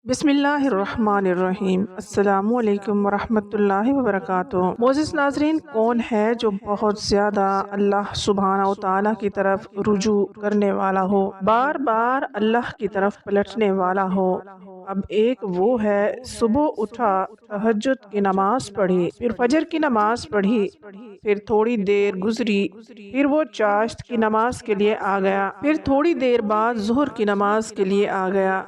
بسم اللہ الرحمن الرحیم۔ السلام علیکم ورحمۃ اللہ وبرکاتہ۔ معزز ناظرین، کون ہے جو بہت زیادہ اللہ سبحانہ و تعالیٰ کی طرف رجوع کرنے والا ہو، بار بار اللہ کی طرف پلٹنے والا ہو؟ اب ایک وہ ہے، صبح اٹھا، تہجد کی نماز پڑھی، پھر فجر کی نماز پڑھی، پھر تھوڑی دیر گزری، پھر وہ چاشت کی نماز کے لیے آ گیا، پھر تھوڑی دیر بعد ظہر کی نماز کے لیے آ گیا۔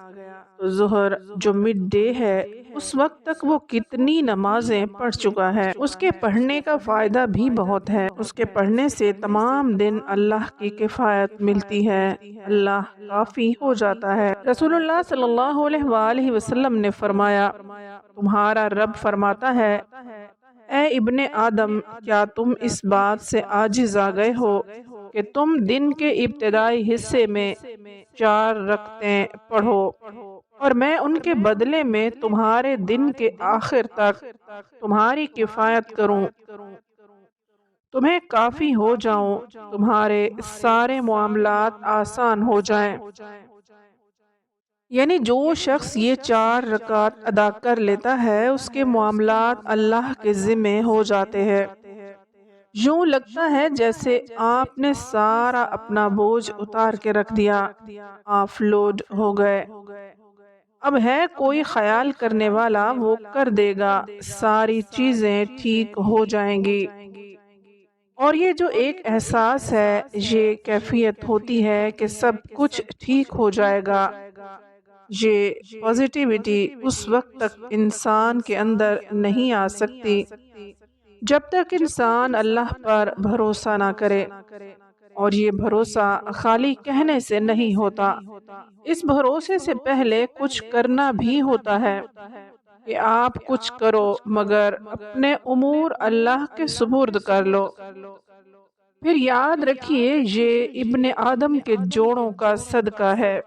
ظہر جو مڈ ڈے ہے، اس وقت تک وہ کتنی نمازیں پڑھ چکا ہے۔ اس کے پڑھنے کا فائدہ بھی بہت ہے۔ اس کے پڑھنے سے تمام دن اللہ کی کفایت ملتی ہے، اللہ کافی ہو جاتا ہے۔ رسول اللہ صلی اللہ علیہ وآلہ وسلم نے فرمایا، تمہارا رب فرماتا ہے، اے ابن آدم، کیا تم اس بات سے عاجز آ گئے ہو کہ تم دن کے ابتدائی حصے میں 4 رکعتیں پڑھو اور میں ان کے بدلے میں تمہارے دن کے آخر تک تمہاری کفایت کروں، تمہیں کافی ہو جاؤں، تمہارے سارے معاملات آسان ہو جائیں۔ یعنی جو شخص یہ 4 رکعت ادا کر لیتا ہے، اس کے معاملات اللہ کے ذمے ہو جاتے ہیں۔ یوں لگتا ہے جیسے آپ نے سارا اپنا بوجھ اتار کے رکھ دیا، آف لوڈ ہو گئے۔ اب ہے کوئی خیال کرنے والا، وہ کر دے گا، ساری چیزیں ٹھیک ہو جائیں گی۔ اور یہ جو ایک احساس ہے، یہ کیفیت ہوتی ہے کہ سب کچھ ٹھیک ہو جائے گا، یہ پازیٹیوٹی اس وقت تک انسان کے اندر نہیں آ سکتی جب تک انسان اللہ پر بھروسہ نہ کرے۔ اور یہ بھروسہ خالی کہنے سے نہیں ہوتا، اس بھروسے سے پہلے کچھ کرنا بھی ہوتا ہے کہ آپ کچھ کرو، مگر اپنے امور اللہ کے سپرد کر لو۔ پھر یاد رکھیے، یہ ابن آدم کے جوڑوں کا صدقہ ہے۔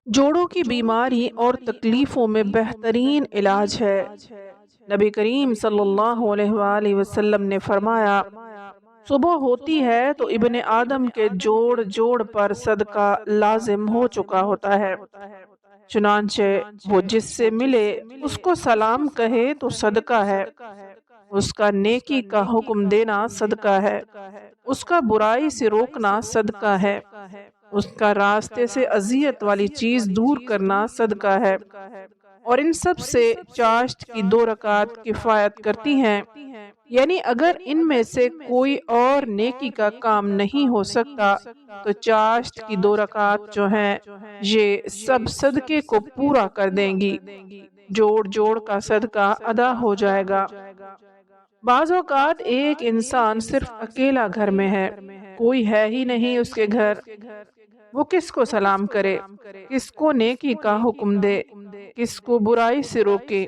جوڑوں کی بیماری اور تکلیفوں میں بہترین علاج ہے۔ نبی کریم صلی اللہ علیہ وآلہ وسلم نے فرمایا، صبح ہوتی ہے تو ابن آدم کے جوڑ جوڑ پر صدقہ لازم ہو چکا ہوتا ہے، چنانچہ وہ جس سے ملے اس کو سلام کہے تو صدقہ ہے، اس کا نیکی کا حکم دینا صدقہ ہے، اس کا برائی سے روکنا صدقہ ہے، اس کا راستے سے اذیت والی چیز دور کرنا صدقہ ہے۔ اور ان سب سے چاشت کی 2 رکعت کفایت کرتی ہیں۔ یعنی اگر ان میں سے کوئی اور نیکی کا کام نہیں ہو سکتا تو چاشت کی 2 رکعت جو ہیں، یہ سب صدقے کو پورا کر دیں گی، جوڑ جوڑ کا صدقہ ادا ہو جائے گا۔ بعض اوقات ایک انسان صرف اکیلا گھر میں ہے، کوئی ہے ہی نہیں اس کے گھر، وہ کس کو سلام کرے، کس کو نیکی کا حکم دے، کس کو برائی سے روکے،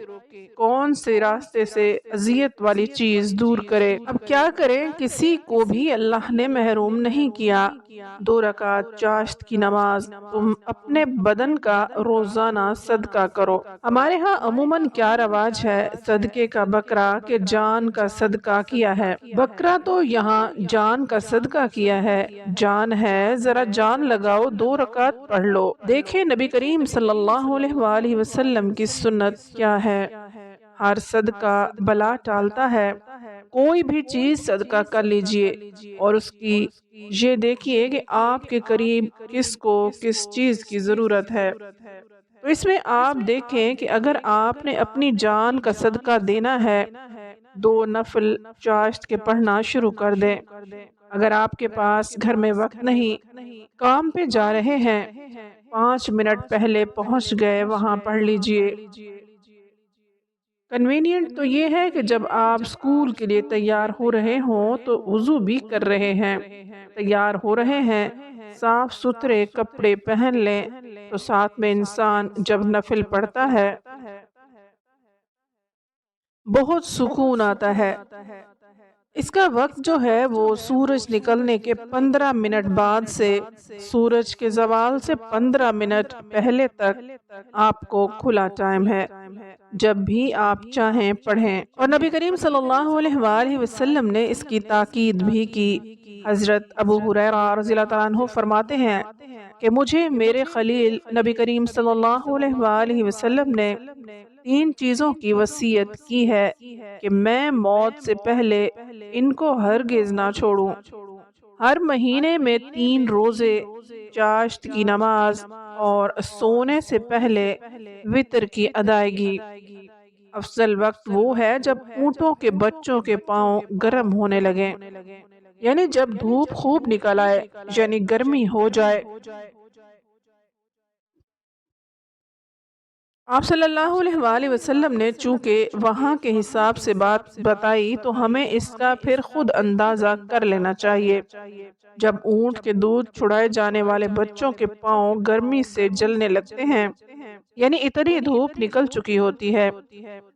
کون سے راستے سے اذیت والی چیز دور کرے۔ اب کیا کریں، کسی کو بھی اللہ نے محروم نہیں کیا۔ 2 رکعت چاشت کی نماز تم اپنے بدن کا روزانہ صدقہ کرو۔ ہمارے ہاں عموماً کیا رواج ہے، صدقے کا بکرا کہ جان کا صدقہ کیا ہے۔ بکرا تو یہاں جان کا صدقہ کیا ہے، جان ہے، ذرا جان لگاؤ، 2 رکعت پڑھ لو۔ دیکھیں نبی کریم صلی اللہ علیہ وآلہ وسلم کی سنت کیا ہے۔ ہر صدقہ بلا ٹالتا ہے۔ کوئی بھی چیز صدقہ کر لیجئے اور اس کی یہ دیکھیے کہ آپ کے قریب کس کو کس چیز کی ضرورت ہے۔ تو اس میں آپ دیکھیں کہ اگر آپ نے اپنی جان کا صدقہ دینا ہے، 2 نفل چاشت کے پڑھنا شروع کر دیں۔ اگر آپ کے پاس گھر میں وقت نہیں، کام پہ جا رہے ہیں، 5 منٹ پہلے پہنچ گئے، وہاں پڑھ لیجئے۔ کنوینئنٹ تو یہ ہے کہ جب آپ اسکول کے لیے تیار ہو رہے ہوں تو وضو بھی کر رہے ہیں، تیار ہو رہے ہیں، صاف ستھرے کپڑے پہن لیں، تو ساتھ میں انسان جب نفل پڑھتا ہے بہت سکون آتا ہے۔ اس کا وقت جو ہے وہ سورج نکلنے کے 15 منٹ بعد سے سورج کے زوال سے 15 منٹ پہلے تک آپ کو کھلا ٹائم ہے، جب بھی آپ چاہیں پڑھیں۔ اور نبی کریم صلی اللہ علیہ وآلہ وسلم نے اس کی تاکید بھی کی، حضرت ابو ہریرہ رضی اللہ تعالیٰ عنہ فرماتے ہیں کہ مجھے میرے خلیل نبی کریم صلی اللہ علیہ وآلہ وسلم نے 3 چیزوں کی وصیت کی ہے کہ میں موت سے پہلے ان کو ہرگز نہ چھوڑوں۔ ہر مہینے میں 3 روزے، چاشت کی نماز اور سونے سے پہلے وطر کی ادائیگی۔ افضل وقت وہ ہے جب اونٹوں کے بچوں کے پاؤں گرم ہونے لگیں، یعنی جب دھوپ خوب نکل آئے، یعنی گرمی ہو جائے۔ آپ صلی اللہ علیہ وآلہ وسلم نے چونکہ وہاں کے حساب سے بات بتائی تو ہمیں اس کا پھر خود اندازہ کر لینا چاہیے۔ جب اونٹ کے دودھ چھڑائے جانے والے بچوں کے پاؤں گرمی سے جلنے لگتے ہیں، یعنی اتنی دھوپ نکل چکی ہوتی ہے۔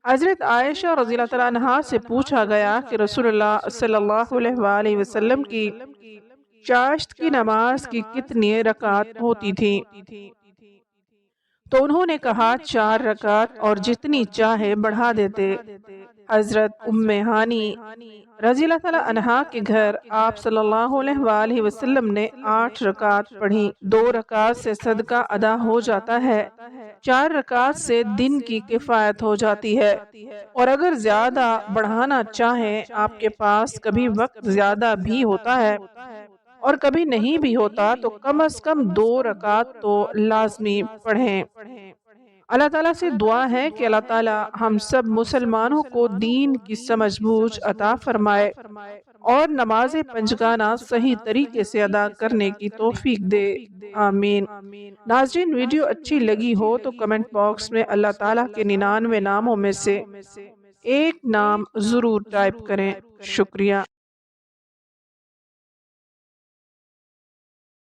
حضرت عائشہ رضی اللہ تعالیٰ عنہا سے پوچھا گیا کہ رسول اللہ صلی اللہ علیہ وآلہ وسلم کی چاشت کی نماز کی کتنی رکعت ہوتی تھی؟ تو انہوں نے کہا 4 رکعت اور جتنی چاہے بڑھا دیتے۔ حضرت ام ہانی رضی اللہ تعالیٰ عنہا کے گھر آپ صلی اللہ علیہ وآلہ وسلم نے 8 رکعت پڑھی۔ 2 رکعت سے صدقہ ادا ہو جاتا ہے، 4 رکعت سے دن کی کفایت ہو جاتی ہے، اور اگر زیادہ بڑھانا چاہیں، آپ کے پاس کبھی وقت زیادہ بھی ہوتا ہے اور کبھی نہیں بھی ہوتا، تو کم از کم 2 رکعت تو لازمی پڑھیں۔ اللہ تعالیٰ سے دعا ہے کہ اللہ تعالیٰ ہم سب مسلمانوں کو دین کی سمجھ بوجھ عطا فرمائے اور نماز پنجگانہ صحیح طریقے سے ادا کرنے کی توفیق دے، آمین۔ ناظرین، ویڈیو اچھی لگی ہو تو کمنٹ باکس میں اللہ تعالیٰ کے 99 ناموں میں سے ایک نام ضرور ٹائپ کریں۔ شکریہ۔